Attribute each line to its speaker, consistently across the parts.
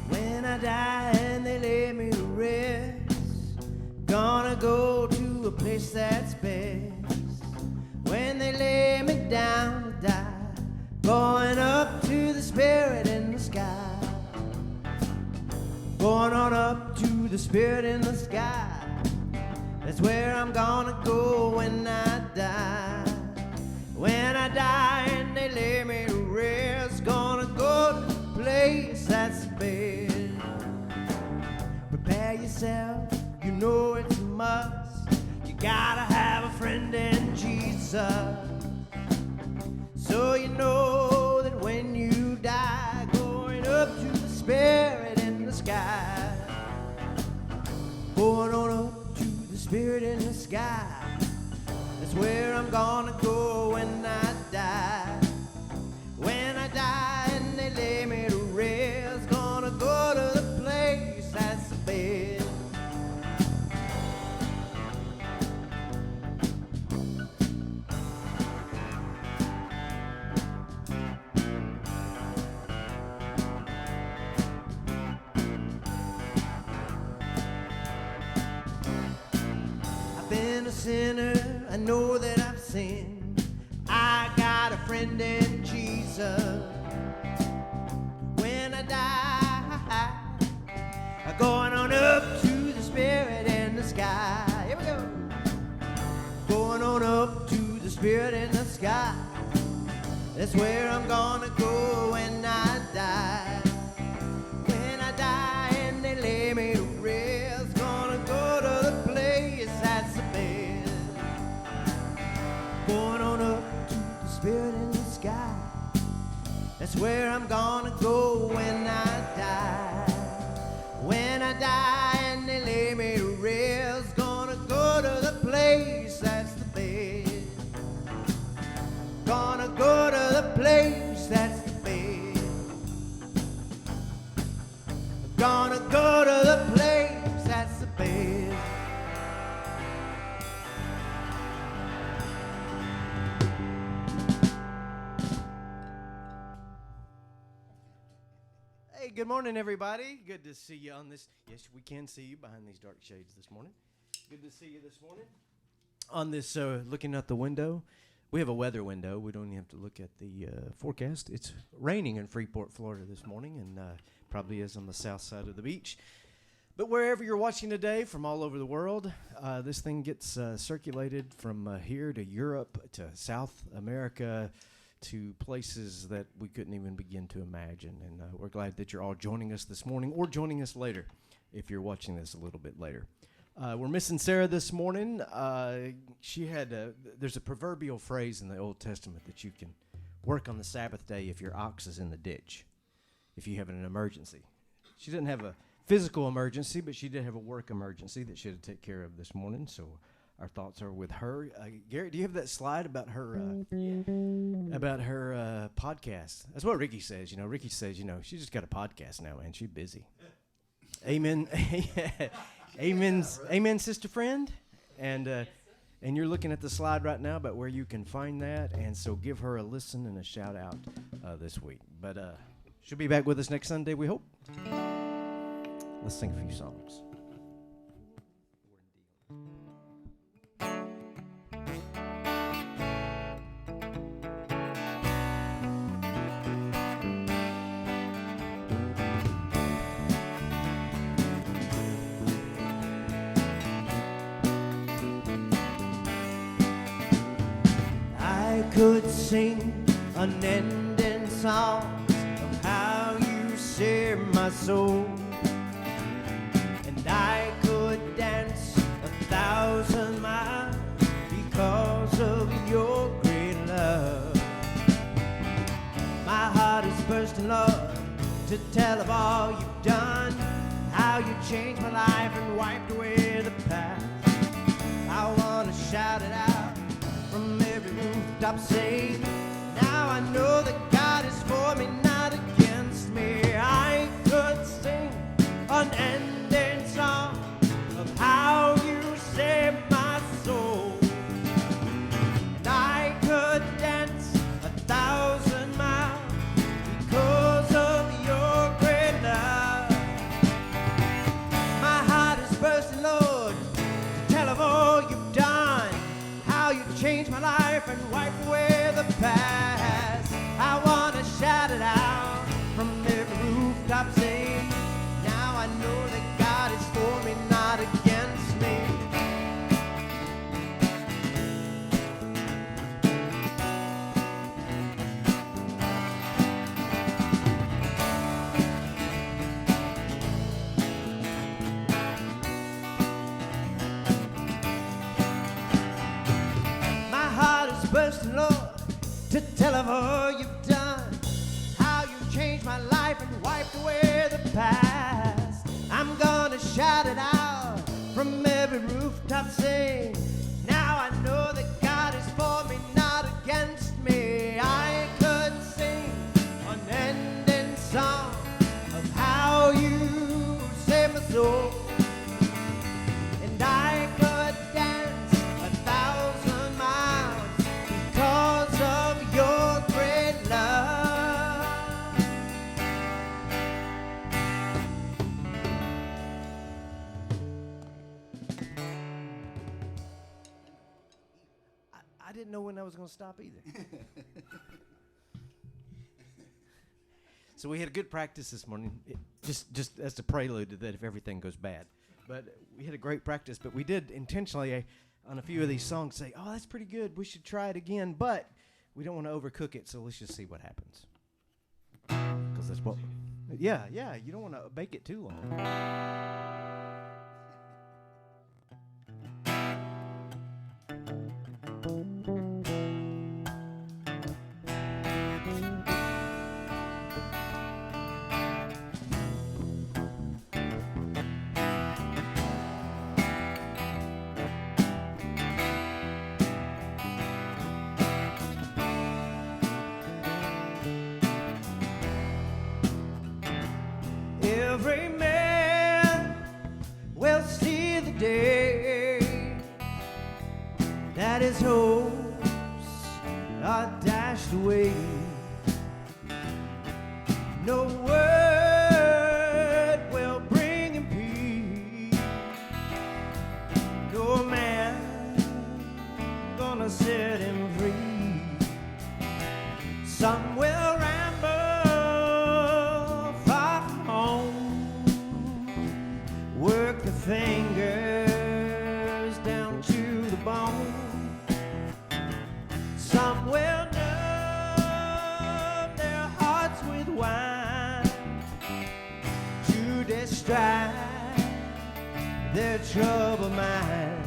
Speaker 1: When I die and they lay me to rest, gonna go to a place that's best. When they lay me down to die, going up to the spirit in the sky. Going on up to the spirit in the sky. That's where I'm gonna go when I die. When I die and they lay me to rest, gonna go to the place that's the best. Prepare yourself, you know it's a must. You gotta have a friend in Jesus. So you know that when you die, going up to the spirit in the sky. Going on up to the spirit in the sky. That's where I'm gonna go when I die. When I die and they lay me to rest, gonna go to the place that's the best. I've been a sinner, I know that I've sinned. I got a friend in Jesus. When I die, I'm going on up to the spirit in the sky. Here we go. Going on up to the spirit in the sky. That's where I'm gonna go when I die. When I die and they lay me to rest, gonna go to the place that's the best. Going on up to the spirit in the sky. That's where I'm gonna go when I die. When I die and they lay me to rest, gonna go to the place that's the best. Gonna go to the place that's the best. Gonna go to the place that's the best. Hey, good morning, everybody. Good to see you on this. Yes, we can see you behind these dark shades this morning. Good to see you this morning. On this, looking out the window, we have a weather window. We don't even have to look at the forecast. It's raining in Freeport, Florida this morning, and probably is on the south side of the beach. But wherever you're watching today from all over the world, this thing gets circulated from here to Europe to South America to places that we couldn't even begin to imagine. And we're glad that you're all joining us this morning or joining us later if you're watching this a little bit later. We're missing Sarah this morning. She had there's a proverbial phrase in the Old Testament that you can work on the Sabbath day if your ox is in the ditch, if you have an emergency. She didn't have a physical emergency, but she did have a work emergency that she had to take care of this morning, so our thoughts are with her. Garrett, do you have that slide about her podcast? That's what Ricky says. You know, Ricky says, she just got a podcast now, and she's busy. Amen. Amen, sister friend. And you're looking at the slide right now about where you can find that, and so give her a listen and a shout out this week. But she'll be back with us next Sunday, we hope. Let's sing a few songs. I could sing unending songs of how you saved my soul, and I could dance 1,000 miles because of your great love. My heart is bursting, Lord, to tell of all you've done, how you changed my life and wiped away the past. I want to shout it out from every rooftop, say, now I know that God is for me, not past. I'm gonna shout it out from every rooftop, saying, now I know that God is for me, not against me. I could sing an unending song of how you saved my soul, and I could dance 1,000 miles because of your great love. I didn't know when I was going to stop either. So we had a good practice this morning, just as a prelude to that if everything goes bad. But we had a great practice, but we did intentionally on a few of these songs say, oh, that's pretty good, we should try it again, but we don't want to overcook it, so let's just see what happens. Because that's what, yeah, you don't want to bake it too long. Every man will see the day that his hopes are dashed away. No word will bring him peace. No man gonna set him free. Some will fingers down to the bone. Some will numb their hearts with wine to distract their troubled mind.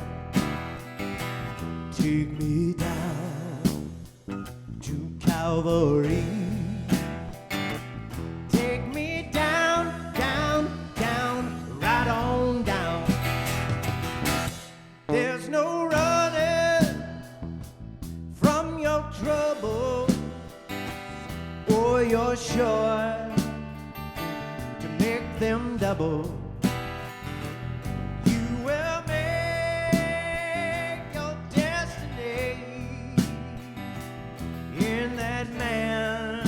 Speaker 1: Take me down to Calvary. Take me down, down, down, right on down. There's no running from your trouble, or you're sure to make them double. You will make your destiny in that man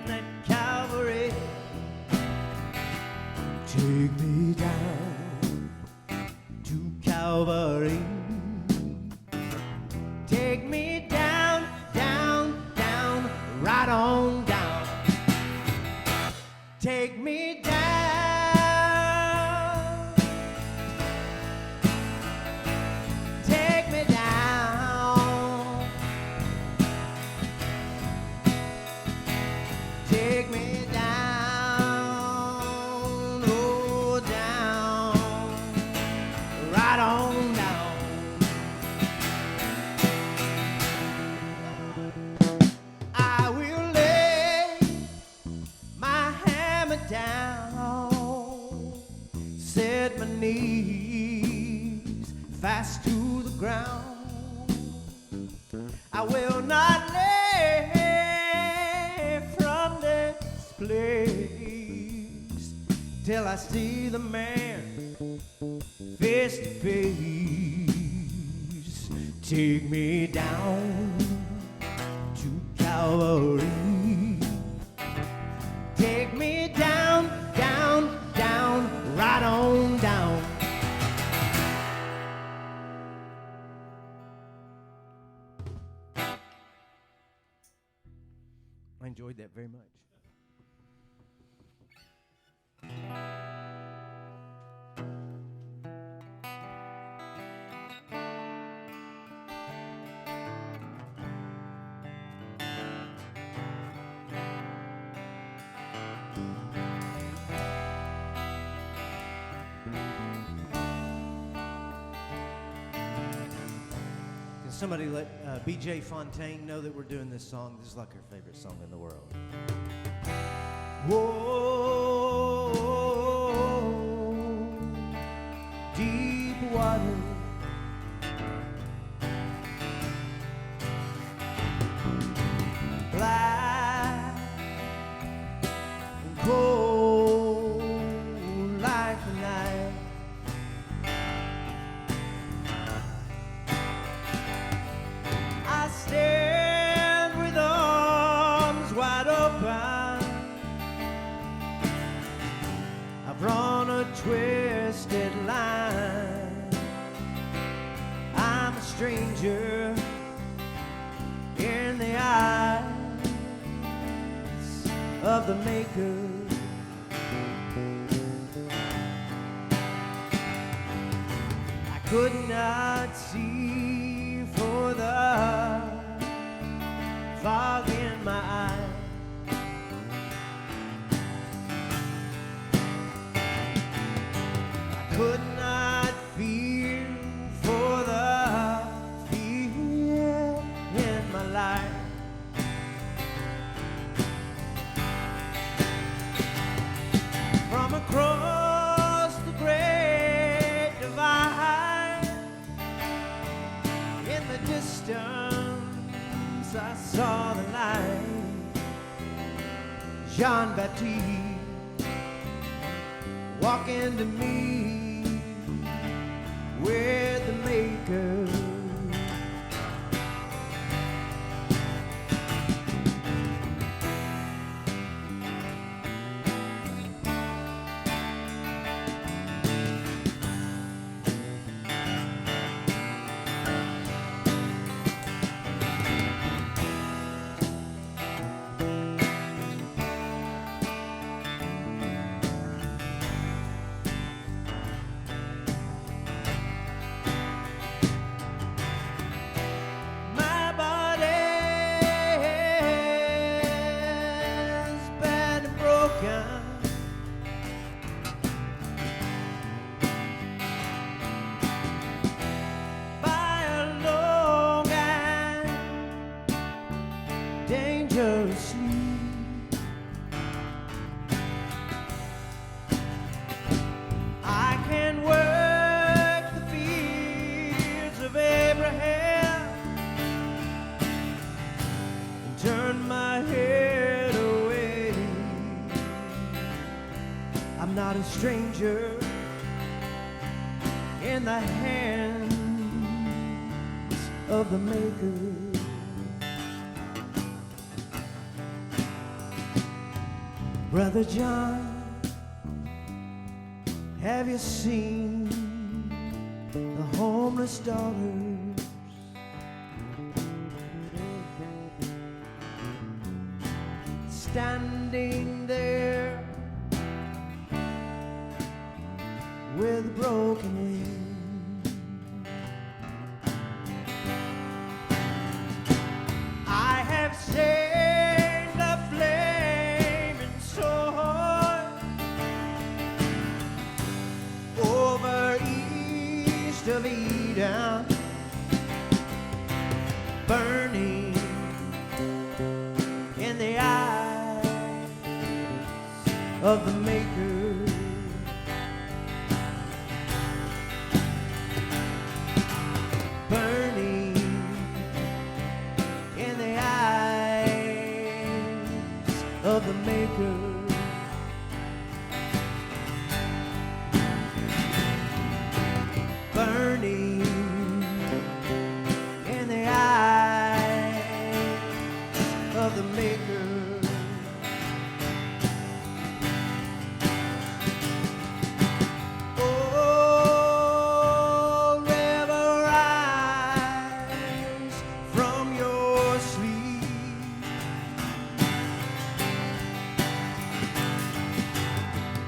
Speaker 1: at Calvary. Take me down to Calvary. Take me down, down, down, right on down. Take me down. Take me down. Take me down, oh down, right on down. I will lay my hammer down, set my knees fast to the ground. I will not lay from this place till I see the man face to face. Take me down to Calvary. Take me down, down, down, right on down. I enjoyed that very much. Can somebody let B.J. Fontaine know that we're doing this song? This is like her favorite song in the world. Whoa. twisted line. I'm a stranger in the eyes of the Maker. I could not see for the fog in my eyes. Could not feel for the fear in my life. From across the great divide, in the distance I saw the light. Jean-Baptiste walking to me with the Maker. I can work the fields of Abraham and turn my head away. I'm not a stranger in the hands of the Maker. Brother John, have you seen the homeless daughters? Standing there with broken wings. I have seen the flaming sword over east of Eden, burning in the eyes of the Maker. Burning in the eyes of the Maker. Burning in the eyes of the Maker. Oh, river, rise from your sleep.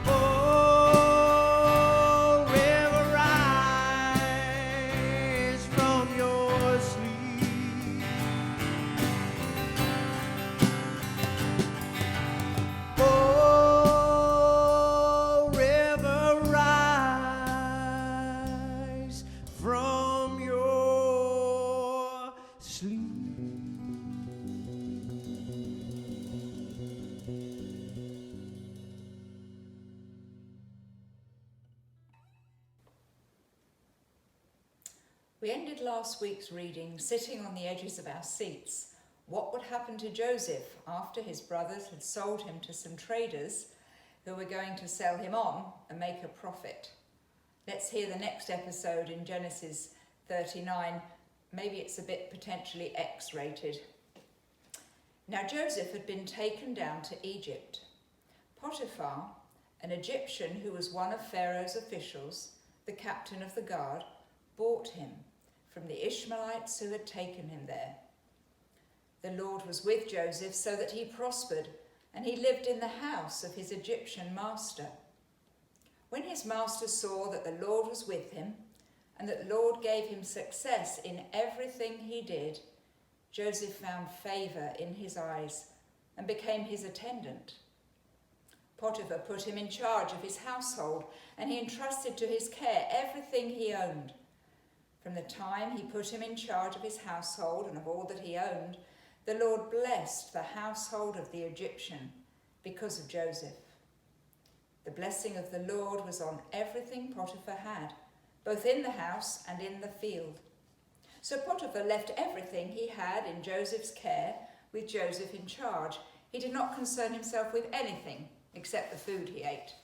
Speaker 1: Oh, river, rise from your sleep. Oh, river, rise from your sleep.
Speaker 2: We ended last week's reading sitting on the edges of our seats. What would happen to Joseph after his brothers had sold him to some traders who were going to sell him on and make a profit? Let's hear the next episode in Genesis 39. Maybe it's a bit potentially X-rated. Now Joseph had been taken down to Egypt. Potiphar, An Egyptian who was one of Pharaoh's officials, the captain of the guard, bought him from the Ishmaelites who had taken him there. The Lord was with Joseph so that he prospered, and he lived in the house of his Egyptian master. When his master saw that the Lord was with him, and that the Lord gave him success in everything he did, Joseph found favour in his eyes and became his attendant. Potiphar put him in charge of his household, and he entrusted to his care everything he owned. From the time he put him in charge of his household and of all that he owned, the Lord blessed the household of the Egyptian because of Joseph. The blessing of the Lord was on everything Potiphar had, both in the house and in the field. So Potiphar left everything he had in Joseph's care with Joseph in charge. He did not concern himself with anything except the food he ate.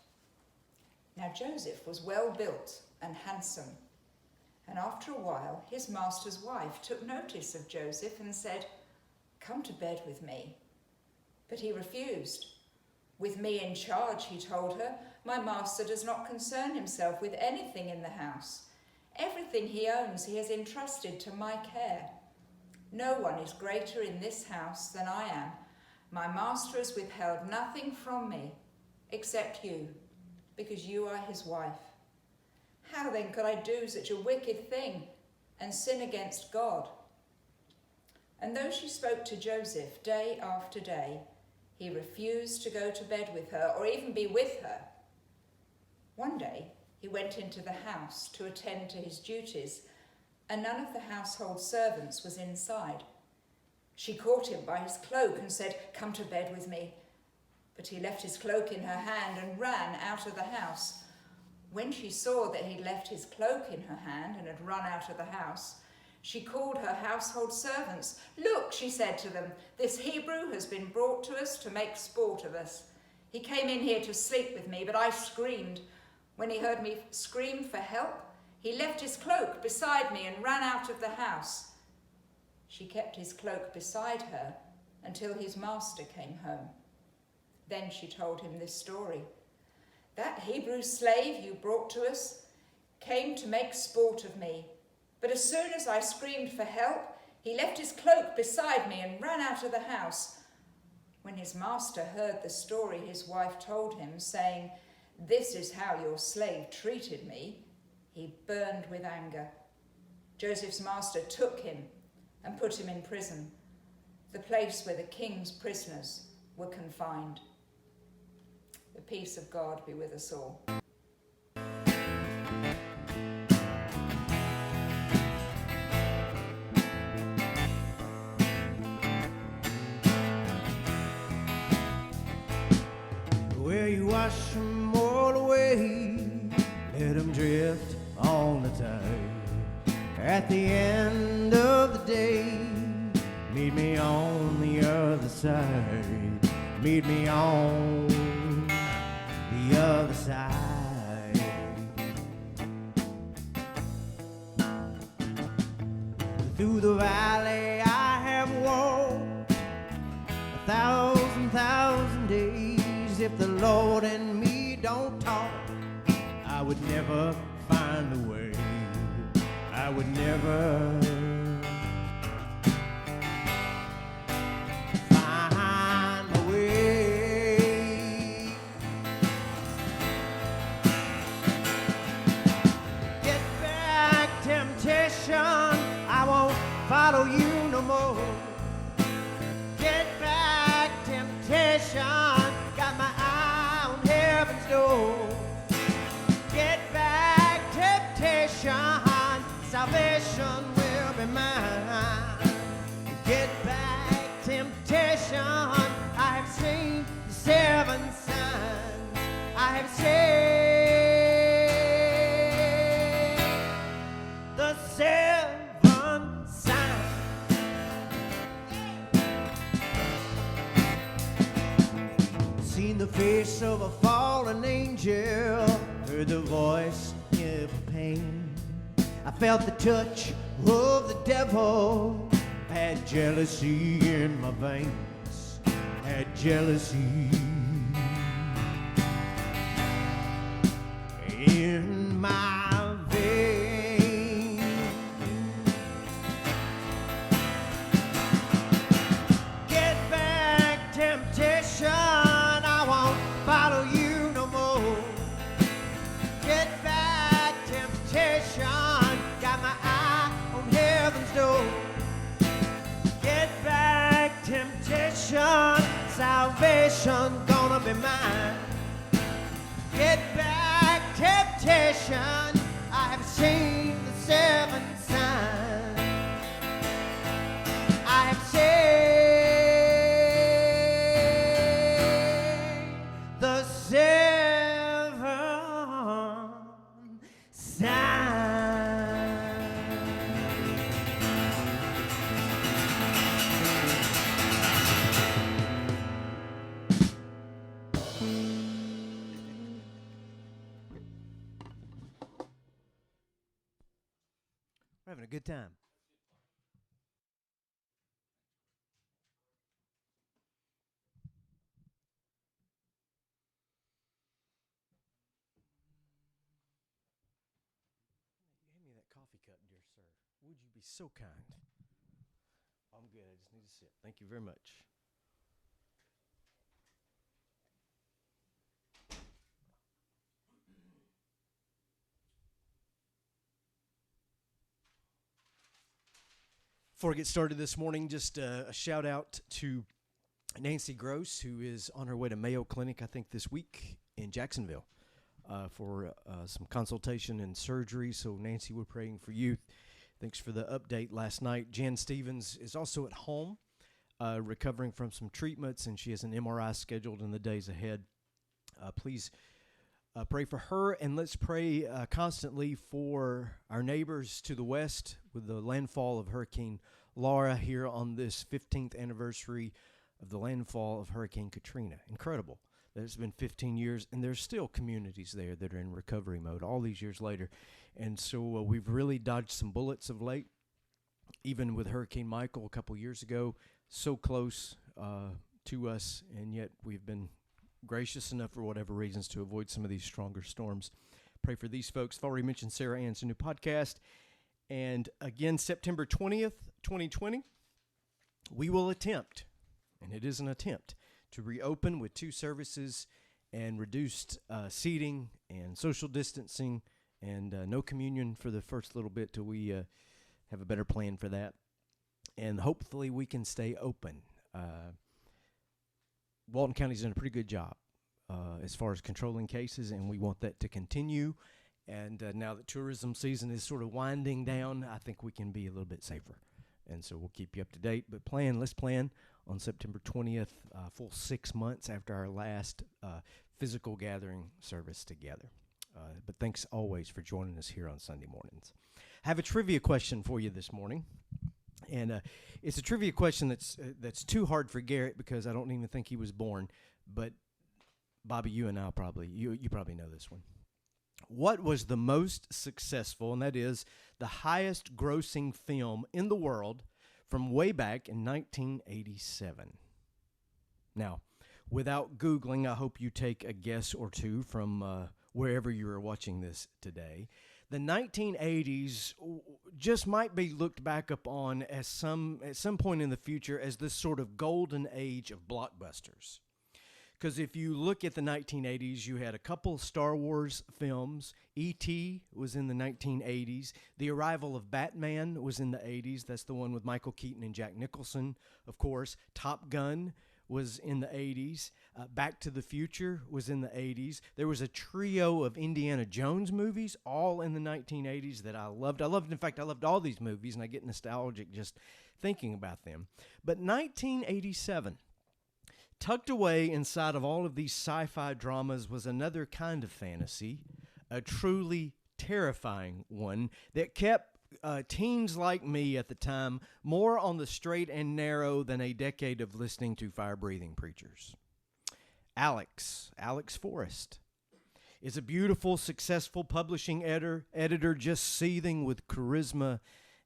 Speaker 2: Now Joseph was well built and handsome, and after a while his master's wife took notice of Joseph and said, "Come to bed with me." But he refused. "With me in charge," he told her, "my master does not concern himself with anything in the house. Everything he owns he has entrusted to my care. No one is greater in this house than I am. My master has withheld nothing from me except you, because you are his wife. How then could I do such a wicked thing and sin against God?" And though she spoke to Joseph day after day, he refused to go to bed with her or even be with her. One day he went into the house to attend to his duties, and none of the household servants was inside. She caught him by his cloak and said, "Come to bed with me." But he left his cloak in her hand and ran out of the house. When she saw that he'd left his cloak in her hand and had run out of the house, she called her household servants. "Look," she said to them, "this Hebrew has been brought to us to make sport of us. He came in here to sleep with me, but I screamed. When he heard me scream for help, he left his cloak beside me and ran out of the house." She kept his cloak beside her until his master came home. Then she told him this story. "That Hebrew slave you brought to us came to make sport of me. But as soon as I screamed for help, he left his cloak beside me and ran out of the house." When his master heard the story his wife told him, saying, "This is how your slave treated me," he burned with anger. Joseph's master took him and put him in prison, the place where the king's prisoners were confined. The peace of God be with us all.
Speaker 1: Where you wash them all away, let them drift on the tide. At the end of the day, meet me on the other side. Meet me on the other side. Through the valley I have walked 1,000 days. If the Lord and me don't talk, I would never find a way. I would never find my way. Get back, temptation, I won't follow you no more. Get back, temptation, got my eye on heaven's door. Get back, temptation, salvation will be mine. Get back, temptation, I have seen the 7 signs. I have seen the 7 signs. Seen the face of a fallen angel, heard the voice of pain. I felt the touch of the devil, had jealousy in my veins, had jealousy. salvation gonna be mine. Get back, temptation. I have seen the seven signs. I have seen the seven signs. We're having a good time. Hand me that coffee cup, dear sir. Would you be so kind? I'm good. I just need to sit. Thank you very much. Before I get started this morning, just a shout out to Nancy Gross, who is on her way to Mayo Clinic, I think, this week in Jacksonville for some consultation and surgery. So, Nancy, we're praying for you. Thanks for the update last night. Jan Stevens is also at home recovering from some treatments, and she has an MRI scheduled in the days ahead. Please pray for her, and let's pray constantly for our neighbors to the west with the landfall of Hurricane Laura here on this 15th anniversary of the landfall of Hurricane Katrina. Incredible that it's been 15 years, and there's still communities there that are in recovery mode all these years later. And so we've really dodged some bullets of late, even with Hurricane Michael a couple years ago, so close to us, and yet we've been gracious enough for whatever reasons to avoid some of these stronger storms. Pray for these folks. I've already mentioned Sarah Ann's new podcast. And again, September 20th, 2020, we will attempt, and it is an attempt, to reopen with 2 services and reduced seating and social distancing and no communion for the first little bit till we have a better plan for that. And hopefully we can stay open. Walton County's done a pretty good job as far as controlling cases, and we want that to continue. And now that tourism season is sort of winding down, I think we can be a little bit safer. And so we'll keep you up to date. But let's plan on September 20th, full 6 months after our last physical gathering service together. But thanks always for joining us here on Sunday mornings. I have a trivia question for you this morning. And it's a trivia question that's too hard for Garrett because I don't even think he was born. But Bobby, you and I you probably know this one. What was the most successful, and that is the highest grossing film in the world from way back in 1987? Now, without Googling, I hope you take a guess or two from wherever you are watching this today. The 1980s just might be looked back upon as at some point in the future as this sort of golden age of blockbusters. Because if you look at the 1980s, you had a couple of Star Wars films. E.T. was in the 1980s. The Arrival of Batman was in the 80s. That's the one with Michael Keaton and Jack Nicholson, of course. Top Gun was in the 80s. Back to the Future was in the 80s. There was a trio of Indiana Jones movies, all in the 1980s, that I loved. In fact, I loved all these movies, and I get nostalgic just thinking about them. But 1987, tucked away inside of all of these sci-fi dramas, was another kind of fantasy, a truly terrifying one that kept teens like me at the time more on the straight and narrow than a decade of listening to fire-breathing preachers. Alex Forrest is a beautiful, successful publishing editor just seething with charisma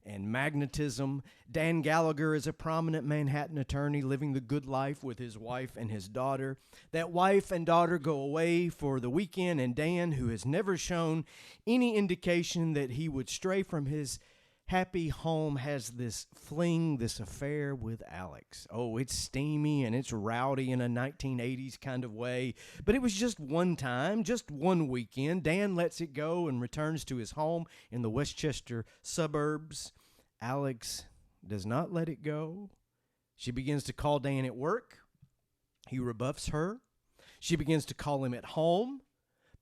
Speaker 1: and magnetism. Dan Gallagher is a prominent Manhattan attorney living the good life with his wife and his daughter. That wife and daughter go away for the weekend, and Dan, who has never shown any indication that he would stray from his happy home, has this fling, this affair with Alex. Oh, it's steamy and it's rowdy in a 1980s kind of way, but it was just one time, just one weekend. Dan lets it go and returns to his home in the Westchester suburbs. Alex does not let it go. She begins to call Dan at work. He rebuffs her. She begins to call him at home.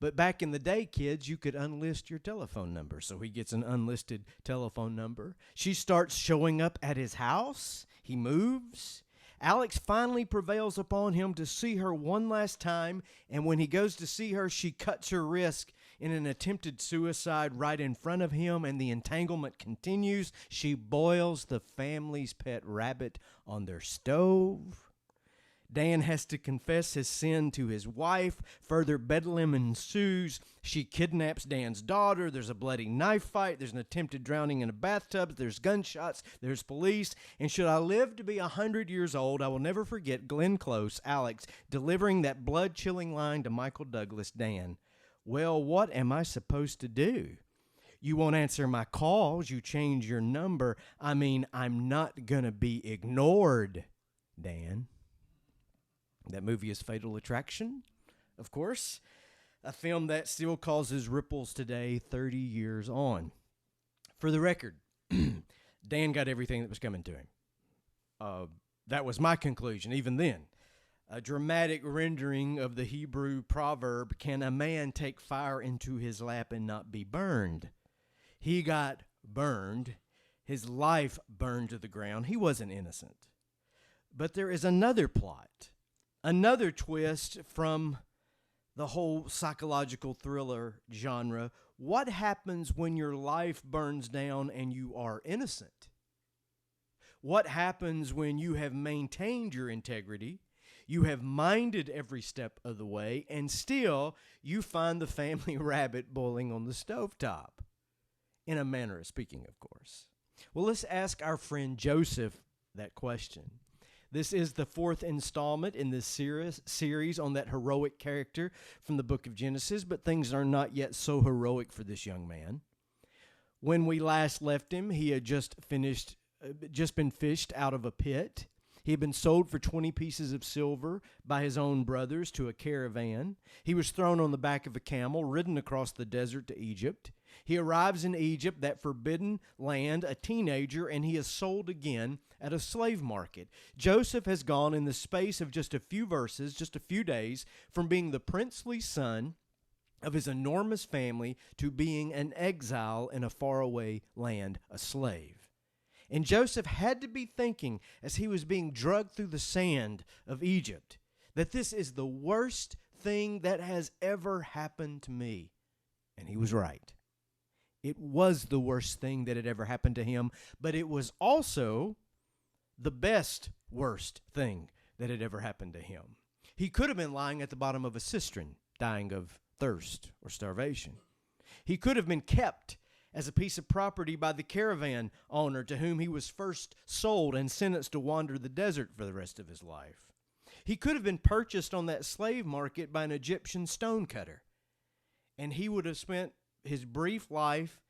Speaker 1: But back in the day, kids, you could unlist your telephone number. So he gets an unlisted telephone number. She starts showing up at his house. He moves. Alex finally prevails upon him to see her one last time, and when he goes to see her, she cuts her wrist in an attempted suicide right in front of him, and the entanglement continues. She boils the family's pet rabbit on their stove. Dan has to confess his sin to his wife. Further bedlam ensues. She kidnaps Dan's daughter. There's a bloody knife fight. There's an attempted drowning in a bathtub. There's gunshots. There's police. And should I live to be 100 years old, I will never forget Glenn Close, Alex, delivering that blood-chilling line to Michael Douglas, Dan. Well, what am I supposed to do? You won't answer my calls. You change your number. I mean, I'm not going to be ignored, Dan. That movie is Fatal Attraction, of course, a film that still causes ripples today, 30 years on. For the record, Dan got everything that was coming to him. That was my conclusion, even then. A dramatic rendering of the Hebrew proverb, can a man take fire into his lap and not be burned? He got burned. His life burned to the ground. He wasn't innocent. But there is another plot. Another twist from the whole psychological thriller genre. What happens when your life burns down and you are innocent? What happens when you have maintained your integrity, you have minded every step of the way, and still you find the family rabbit boiling on the stovetop? In a manner of speaking, of course. Well, let's ask our friend Joseph that question. This is the fourth installment in this series on that heroic character from the book of Genesis, but things are not yet so heroic for this young man. When we last left him, he had just been fished out of a pit. He had been sold for 20 pieces of silver by his own brothers to a caravan. He was thrown on the back of a camel, ridden across the desert to Egypt. He arrives in Egypt, that forbidden land, a teenager, and he is sold again at a slave market. Joseph has gone in the space of just a few verses, just a few days, from being the princely son of his enormous family to being an exile in a faraway land, a slave. And Joseph had to be thinking, as he was being dragged through the sand of Egypt, that this is the worst thing that has ever happened to me. And he was right. It was the worst thing that had ever happened to him, but it was also the best worst thing that had ever happened to him. He could have been lying at the bottom of a cistern, dying of thirst or starvation. He could have been kept as a piece of property by the caravan owner to whom he was first sold and sentenced to wander the desert for the rest of his life. He could have been purchased on that slave market by an Egyptian stonecutter, and he would have spent his brief life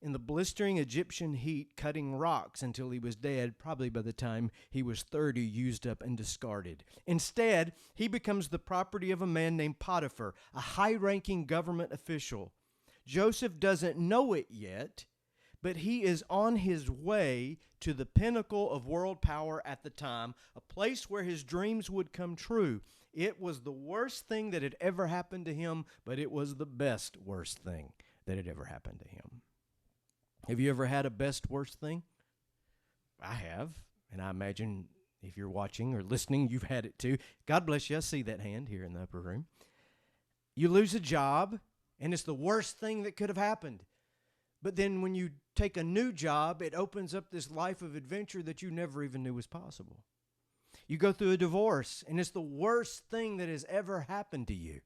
Speaker 1: in the blistering Egyptian heat cutting rocks until he was dead, probably by the time he was 30, used up and discarded. Instead, he becomes the property of a man named Potiphar, a high-ranking government official. Joseph doesn't know it yet, but he is on his way to the pinnacle of world power at the time, a place where his dreams would come true. It was the worst thing that had ever happened to him, but it was the best worst thing that had ever happened to him. Have you ever had a best worst thing? I have, and I imagine if you're watching or listening, you've had it too. God bless you. I see that hand here in the upper room. You lose a job, and it's the worst thing that could have happened. But then when you take a new job, it opens up this life of adventure that you never even knew was possible. You go through a divorce, and it's the worst thing that has ever happened to you.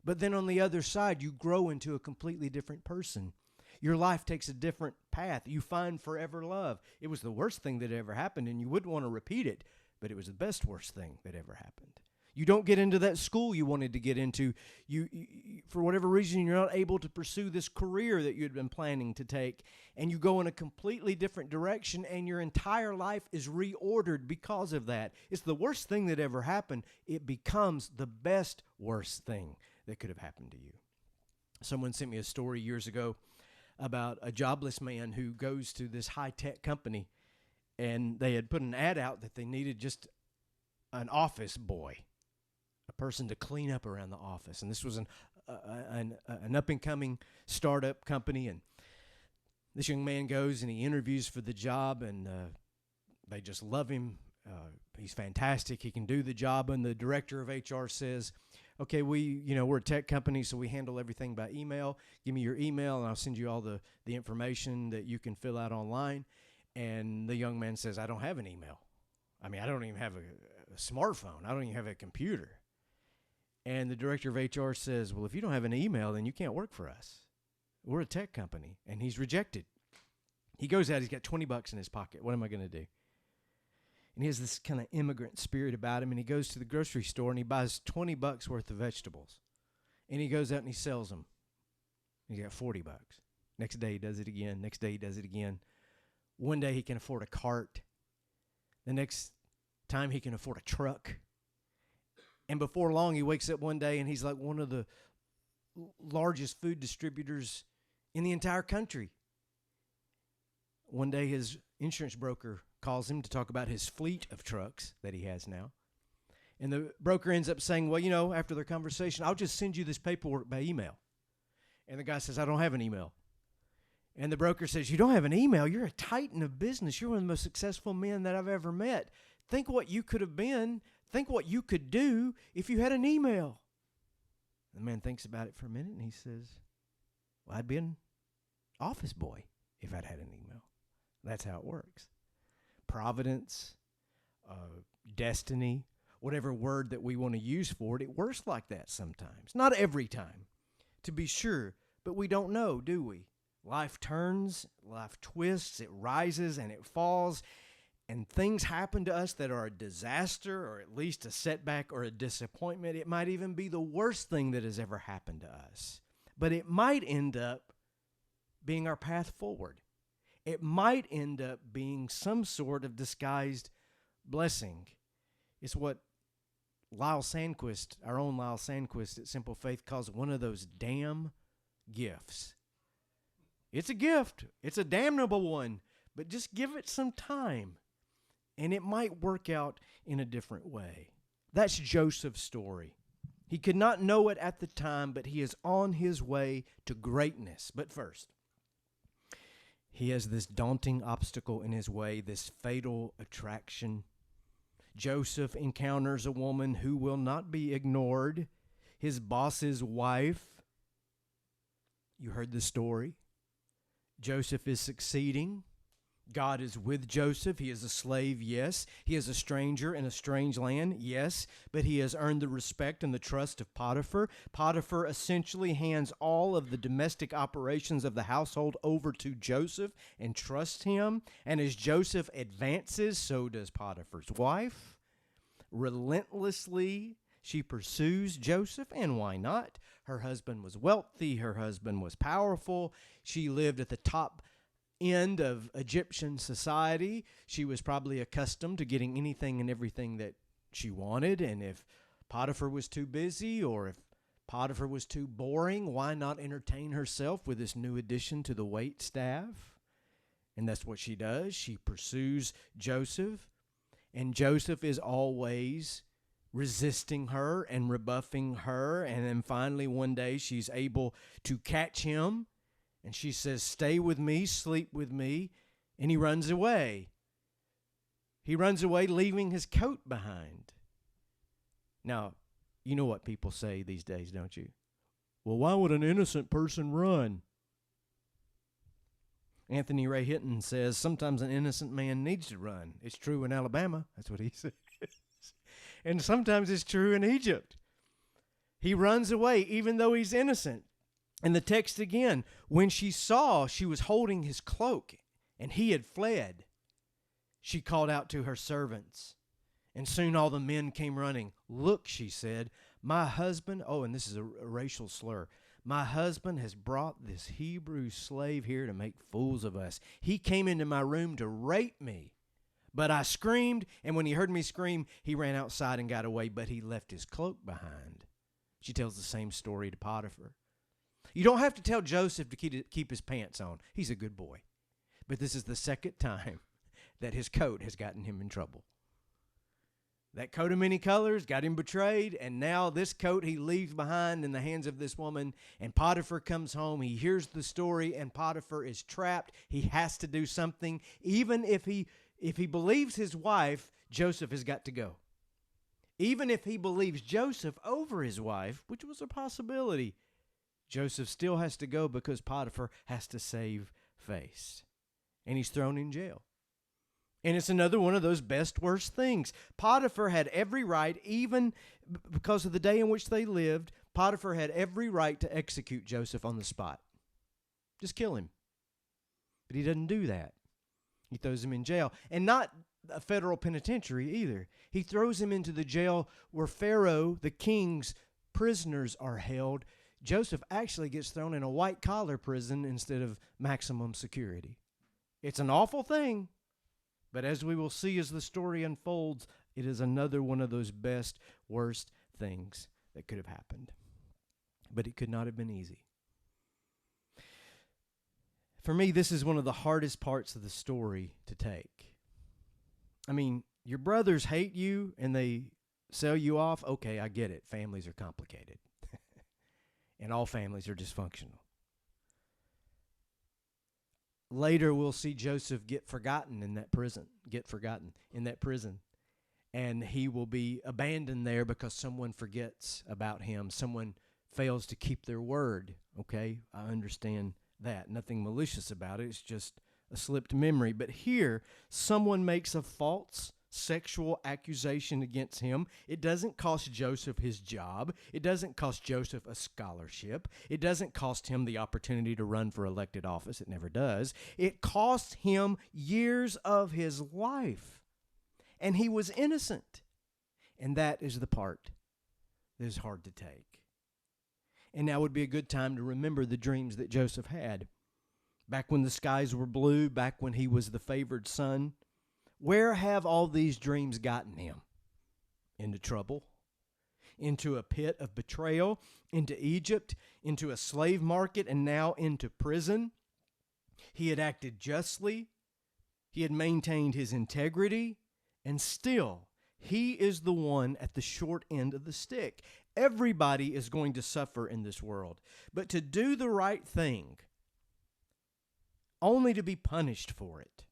Speaker 1: But then on the other side, you grow into a completely different person. Your life takes a different path. You find forever love. It was the worst thing that ever happened, and you wouldn't want to repeat it, but it was the best worst thing that ever happened. You don't get into that school you wanted to get into. You, for whatever reason, you're not able to pursue this career that you had been planning to take, and you go in a completely different direction, and your entire life is reordered because of that. It's the worst thing that ever happened. It becomes the best worst thing that could have happened to you. Someone sent me a story years ago about a jobless man who goes to this high-tech company, and they had put an ad out that they needed just an office boy. person to clean up around the office. And this was an up-and-coming startup company. And this young man goes and he interviews for the job, and they just love him. He's fantastic. He can do the job. And the director of HR says, okay, we're a tech company, so we handle everything by email. Give me your email, and I'll send you all the information that you can fill out online. And the young man says, I don't have an email. I mean, I don't even have a smartphone. I don't even have a computer. And the director of HR says, well, if you don't have an email, then you can't work for us. We're a tech company. And he's rejected. He goes out. He's got $20 in his pocket. What am I going to do? And he has this kind of immigrant spirit about him. And he goes to the grocery store and he buys $20 worth of vegetables. And he goes out and he sells them. He's got $40. Next day he does it again. Next day he does it again. One day he can afford a cart. The next time he can afford a truck. And before long he wakes up one day and he's like one of the largest food distributors in the entire country. One day his insurance broker calls him to talk about his fleet of trucks that he has now. And the broker ends up saying, well, after their conversation, I'll just send you this paperwork by email. And the guy says, I don't have an email. And the broker says, you don't have an email? You're a titan of business. You're one of the most successful men that I've ever met. Think what you could have been. Think what you could do if you had an email. The man thinks about it for a minute and he says, well, I'd be an office boy if I'd had an email. That's how it works. Providence, destiny, whatever word that we want to use for it, it works like that sometimes. Not every time, to be sure, but we don't know, do we? Life turns, life twists, it rises and it falls, and things happen to us that are a disaster or at least a setback or a disappointment. It might even be the worst thing that has ever happened to us, but it might end up being our path forward. It might end up being some sort of disguised blessing. It's what Lyle Sandquist, our own Lyle Sandquist at Simple Faith, calls one of those damn gifts. It's a gift. It's a damnable one, but just give it some time, and it might work out in a different way. That's Joseph's story. He could not know it at the time, but he is on his way to greatness. But first, he has this daunting obstacle in his way, this fatal attraction. Joseph encounters a woman who will not be ignored, his boss's wife. You heard the story. Joseph is succeeding. God is with Joseph. He is a slave, yes. He is a stranger in a strange land, yes. But he has earned the respect and the trust of Potiphar. Potiphar essentially hands all of the domestic operations of the household over to Joseph and trusts him. And as Joseph advances, so does Potiphar's wife. Relentlessly, she pursues Joseph, and why not? Her husband was wealthy. Her husband was powerful. She lived at the top end of Egyptian society. She was probably accustomed to getting anything and everything that she wanted. And if Potiphar was too busy or if Potiphar was too boring, why not entertain herself with this new addition to the wait staff? And that's what she does. She pursues Joseph. And Joseph is always resisting her and rebuffing her. And then finally one day she's able to catch him. And she says, stay with me, sleep with me. And he runs away. He runs away, leaving his coat behind. Now, you know what people say these days, don't you? Well, why would an innocent person run? Anthony Ray Hinton says, sometimes an innocent man needs to run. It's true in Alabama. That's what he says. And sometimes it's true in Egypt. He runs away even though he's innocent. And the text again, when she saw she was holding his cloak and he had fled, she called out to her servants. And soon all the men came running. Look, she said, my husband, and this is a racial slur, my husband has brought this Hebrew slave here to make fools of us. He came into my room to rape me. But I screamed, and when he heard me scream, he ran outside and got away, but he left his cloak behind. She tells the same story to Potiphar. You don't have to tell Joseph to keep his pants on. He's a good boy. But this is the second time that his coat has gotten him in trouble. That coat of many colors got him betrayed, and now this coat he leaves behind in the hands of this woman, and Potiphar comes home. He hears the story, and Potiphar is trapped. He has to do something. Even if he believes his wife, Joseph has got to go. Even if he believes Joseph over his wife, which was a possibility, Joseph still has to go because Potiphar has to save face. And he's thrown in jail. And it's another one of those best, worst things. Potiphar had every right, even because of the day in which they lived, Potiphar had every right to execute Joseph on the spot. Just kill him. But he doesn't do that. He throws him in jail. And not a federal penitentiary either. He throws him into the jail where Pharaoh, the king's prisoners, are held. Joseph actually gets thrown in a white-collar prison instead of maximum security. It's an awful thing. But as we will see as the story unfolds, it is another one of those best, worst things that could have happened. But it could not have been easy. For me, this is one of the hardest parts of the story to take. I mean, your brothers hate you and they sell you off. Okay, I get it. Families are complicated. And all families are dysfunctional. Later, we'll see Joseph get forgotten in that prison, and he will be abandoned there because someone forgets about him. Someone fails to keep their word, okay? I understand that. Nothing malicious about it. It's just a slipped memory. But here, someone makes a false sexual accusation against him. It doesn't cost Joseph his job. It doesn't cost Joseph a scholarship. It doesn't cost him the opportunity to run for elected office. It never does. It costs him years of his life. And he was innocent. And that is the part that is hard to take. And now would be a good time to remember the dreams that Joseph had. Back when the skies were blue, back when he was the favored son. Where have all these dreams gotten him? Into trouble, into a pit of betrayal, into Egypt, into a slave market, and now into prison. He had acted justly. He had maintained his integrity, and still, he is the one at the short end of the stick. Everybody is going to suffer in this world, but to do the right thing, only to be punished for it.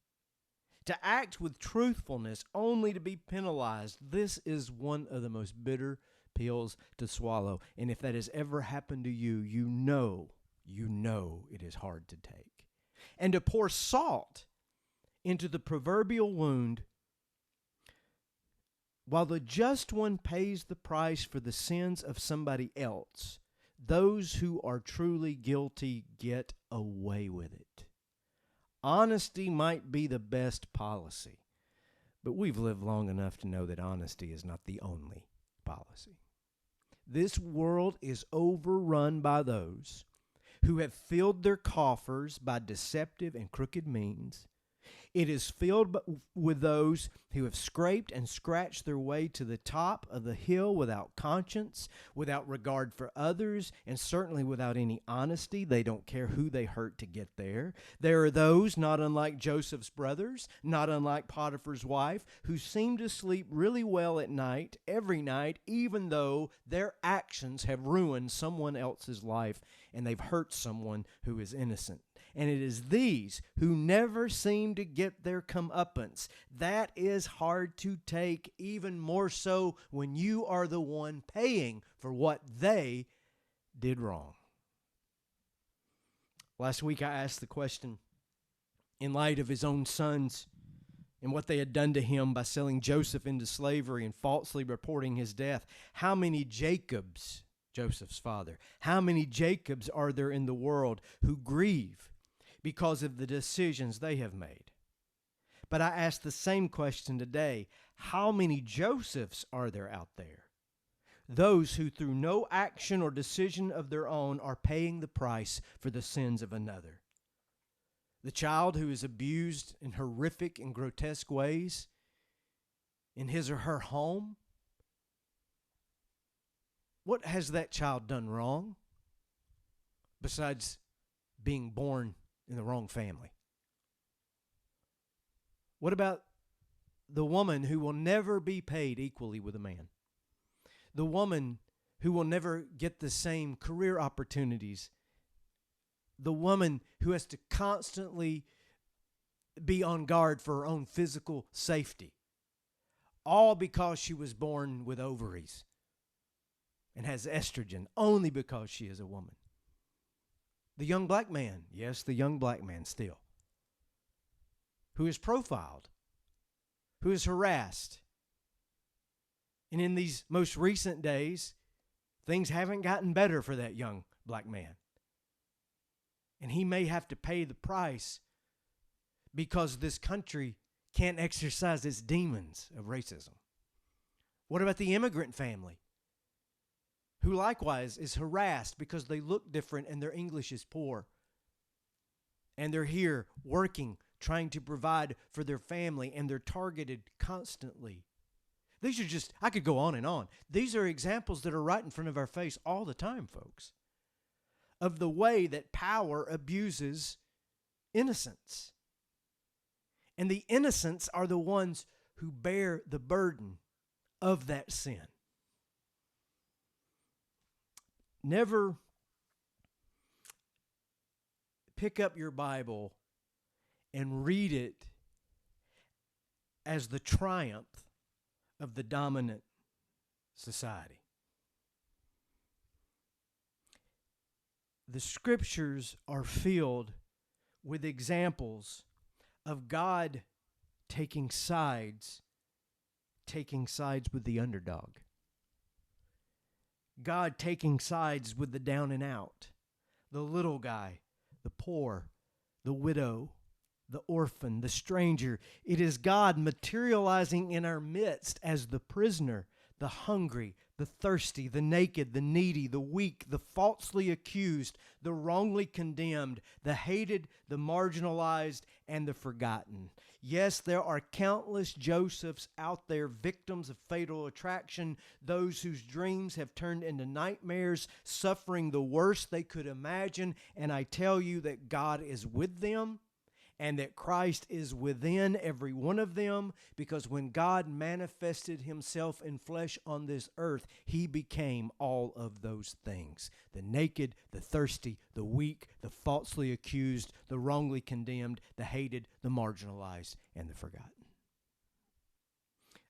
Speaker 1: To act with truthfulness only to be penalized, this is one of the most bitter pills to swallow. And if that has ever happened to you, you know it is hard to take. And to pour salt into the proverbial wound, while the just one pays the price for the sins of somebody else, those who are truly guilty get away with it. Honesty might be the best policy, but we've lived long enough to know that honesty is not the only policy. This world is overrun by those who have filled their coffers by deceptive and crooked means. It is filled with those who have scraped and scratched their way to the top of the hill without conscience, without regard for others, and certainly without any honesty. They don't care who they hurt to get there. There are those, not unlike Joseph's brothers, not unlike Potiphar's wife, who seem to sleep really well at night, every night, even though their actions have ruined someone else's life and they've hurt someone who is innocent. And it is these who never seem to get their comeuppance. That is hard to take, even more so when you are the one paying for what they did wrong. Last week I asked the question, in light of his own sons and what they had done to him by selling Joseph into slavery and falsely reporting his death, how many Jacobs, Joseph's father, how many Jacobs are there in the world who grieve because of the decisions they have made? But I ask the same question today. How many Josephs are there out there? Those who through no action or decision of their own are paying the price for the sins of another. The child who is abused in horrific and grotesque ways in his or her home. What has that child done wrong besides being born in the wrong family? What about the woman who will never be paid equally with a man, the woman who will never get the same career opportunities, the woman who has to constantly be on guard for her own physical safety, all because she was born with ovaries and has estrogen, only because she is a woman. The young black man, yes, the young black man still, who is profiled, who is harassed. And in these most recent days, things haven't gotten better for that young black man. And he may have to pay the price because this country can't exercise its demons of racism. What about the immigrant family, who likewise is harassed because they look different and their English is poor? And they're here working, trying to provide for their family, and they're targeted constantly. These are just, I could go on and on. These are examples that are right in front of our face all the time, folks, of the way that power abuses innocence. And the innocents are the ones who bear the burden of that sin. Never pick up your Bible and read it as the triumph of the dominant society. The scriptures are filled with examples of God taking sides with the underdog. God taking sides with the down and out, the little guy, the poor, the widow, the orphan, the stranger. It is God materializing in our midst as the prisoner, the hungry, the thirsty, the naked, the needy, the weak, the falsely accused, the wrongly condemned, the hated, the marginalized, and the forgotten. Yes, there are countless Josephs out there, victims of fatal attraction, those whose dreams have turned into nightmares, suffering the worst they could imagine. And I tell you that God is with them, and that Christ is within every one of them, because when God manifested himself in flesh on this earth, he became all of those things: the naked, the thirsty, the weak, the falsely accused, the wrongly condemned, the hated, the marginalized, and the forgotten.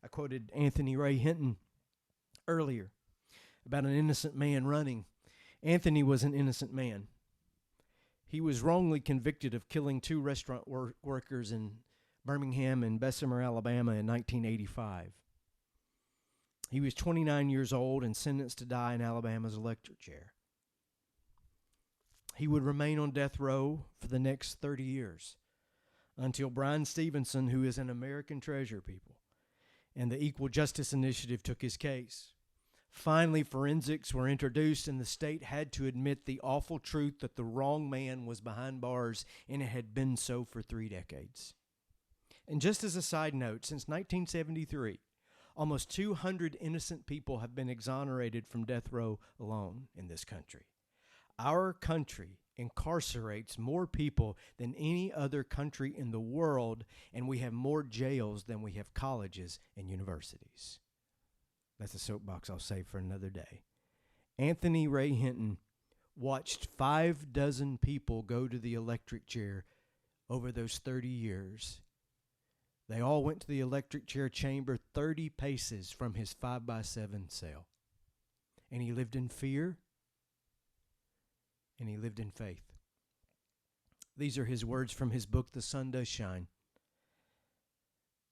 Speaker 1: I quoted Anthony Ray Hinton earlier about an innocent man running. Anthony was an innocent man. He was wrongly convicted of killing 2 restaurant workers in Birmingham and Bessemer, Alabama in 1985. He was 29 years old and sentenced to die in Alabama's electric chair. He would remain on death row for the next 30 years until Brian Stevenson, who is an American treasure, people, and the Equal Justice Initiative took his case. Finally, forensics were introduced, and the state had to admit the awful truth that the wrong man was behind bars, and it had been so for 3 decades. And just as a side note, since 1973, almost 200 innocent people have been exonerated from death row alone in this country. Our country incarcerates more people than any other country in the world, and we have more jails than we have colleges and universities. That's a soapbox I'll save for another day. Anthony Ray Hinton watched 6 people go to the electric chair over those 30 years. They all went to the electric chair chamber 30 paces from his 5x7 cell. And he lived in fear, and he lived in faith. These are his words from his book, The Sun Does Shine.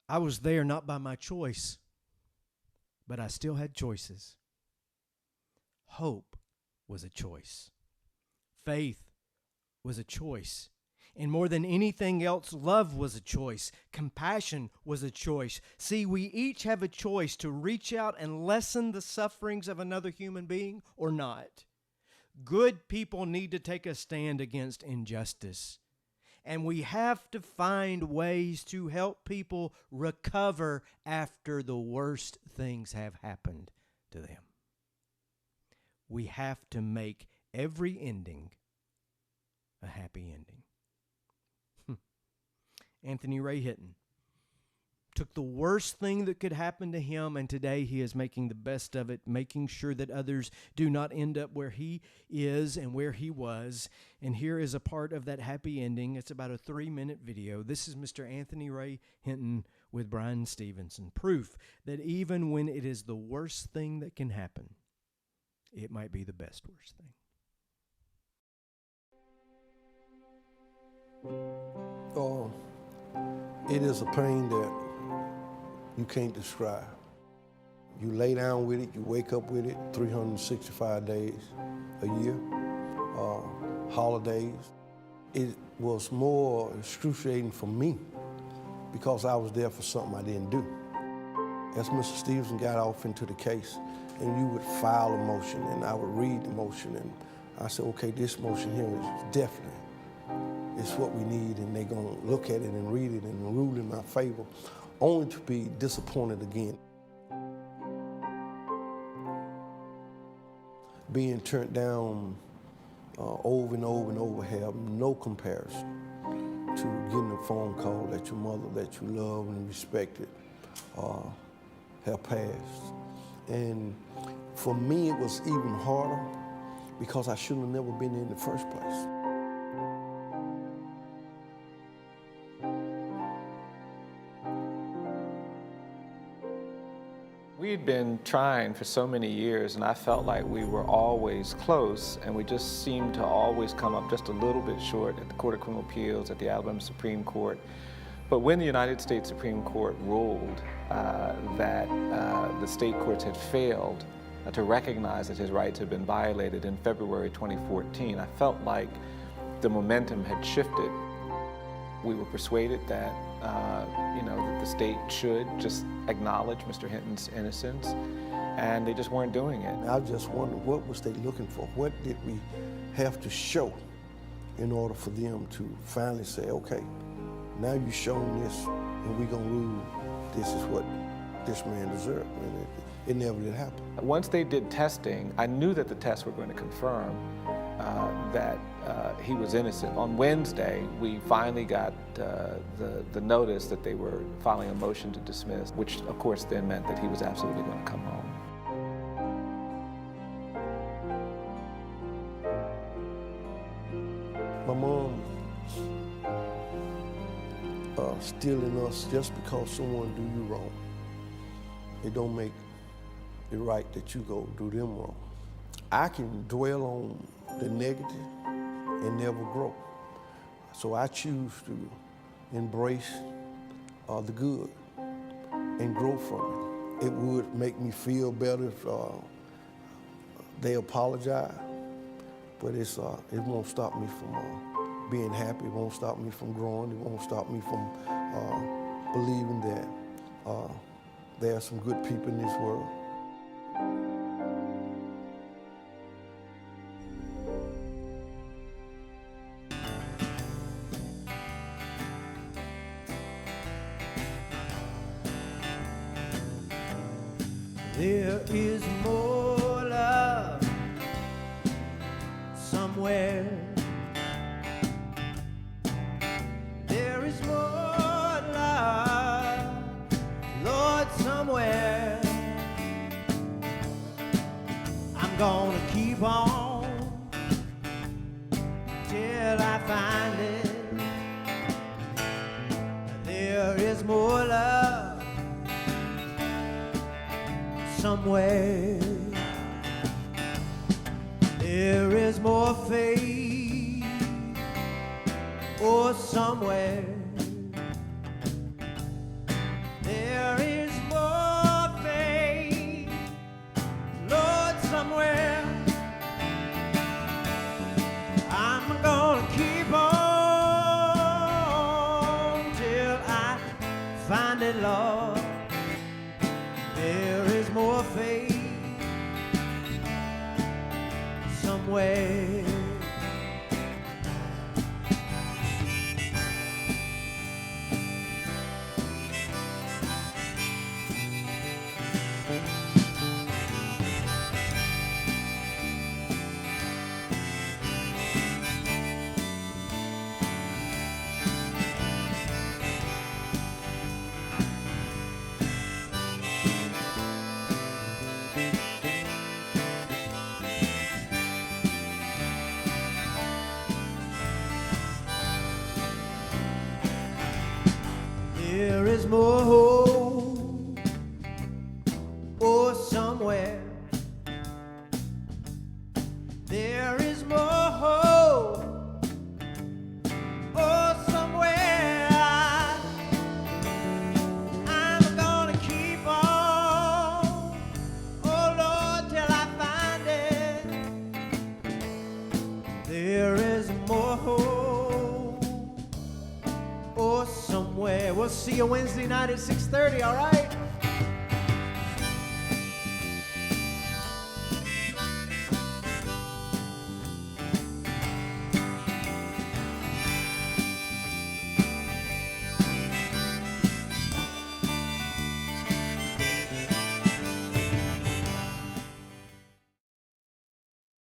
Speaker 1: I was there not by my choice, but I still had choices. Hope was a choice. Faith was a choice. And more than anything else, love was a choice. Compassion was a choice. See, we each have a choice to reach out and lessen the sufferings of another human being or not. Good people need to take a stand against injustice. And we have to find ways to help people recover after the worst things have happened to them. We have to make every ending a happy ending. Anthony Ray Hinton, took the worst thing that could happen to him, and today he is making the best of it, making sure that others do not end up where he is and where he was. And here is a part of that happy ending. It's about a 3-minute video. This is Mr. Anthony Ray Hinton with Brian Stevenson. Proof that even when it is the worst thing that can happen, it might be the best worst thing.
Speaker 3: Oh, it is a pain that you can't describe. You lay down with it, you wake up with it 365 days a year, holidays. It was more excruciating for me because I was there for something I didn't do. As Mr. Stevenson got off into the case, and you would file a motion, and I would read the motion, and I said, okay, this motion here is definitely, it's what we need, and they're gonna look at it and read it and rule in my favor, only to be disappointed again. Being turned down over and over and over have no comparison to getting a phone call that your mother that you love and respected have passed. And for me, it was even harder because I should have never been in the first place.
Speaker 4: We had been trying for so many years, and I felt like we were always close, and we just seemed to always come up just a little bit short at the Court of Criminal Appeals, at the Alabama Supreme Court. But when the United States Supreme Court ruled that the state courts had failed to recognize that his rights had been violated in February 2014, I felt like the momentum had shifted. We were persuaded that that the state should just acknowledge Mr. Hinton's innocence, and they just weren't doing it.
Speaker 3: I just wondered, what was they looking for? What did we have to show in order for them to finally say, okay, now you've shown this, and we're gonna rule this is what this man deserved, and it never did happen.
Speaker 4: Once they did testing, I knew that the tests were going to confirm that he was innocent. On Wednesday, we finally got the notice that they were filing a motion to dismiss, which of course then meant that he was absolutely going to come home.
Speaker 3: My mom stealing us just because someone do you wrong. It don't make it right that you go do them wrong. I can dwell on the negative and never grow. So I choose to embrace the good and grow from it. It would make me feel better if they apologize, but it won't stop me from being happy. It won't stop me from growing. It won't stop me from believing that there are some good people in this world.
Speaker 1: There is more love somewhere. There is more love, Lord, somewhere. I'm gonna keep on till I find it. There is more love somewhere. There is more faith, or somewhere. There is more faith, Lord, somewhere. I'm gonna keep on till I find it, Lord. There is more faith somewhere. There is more hope, or somewhere. There is more hope, or somewhere. I'm gonna keep on, oh Lord, till I find it. There is more hope, or somewhere. We'll see you Wednesday night at 6:30, all right?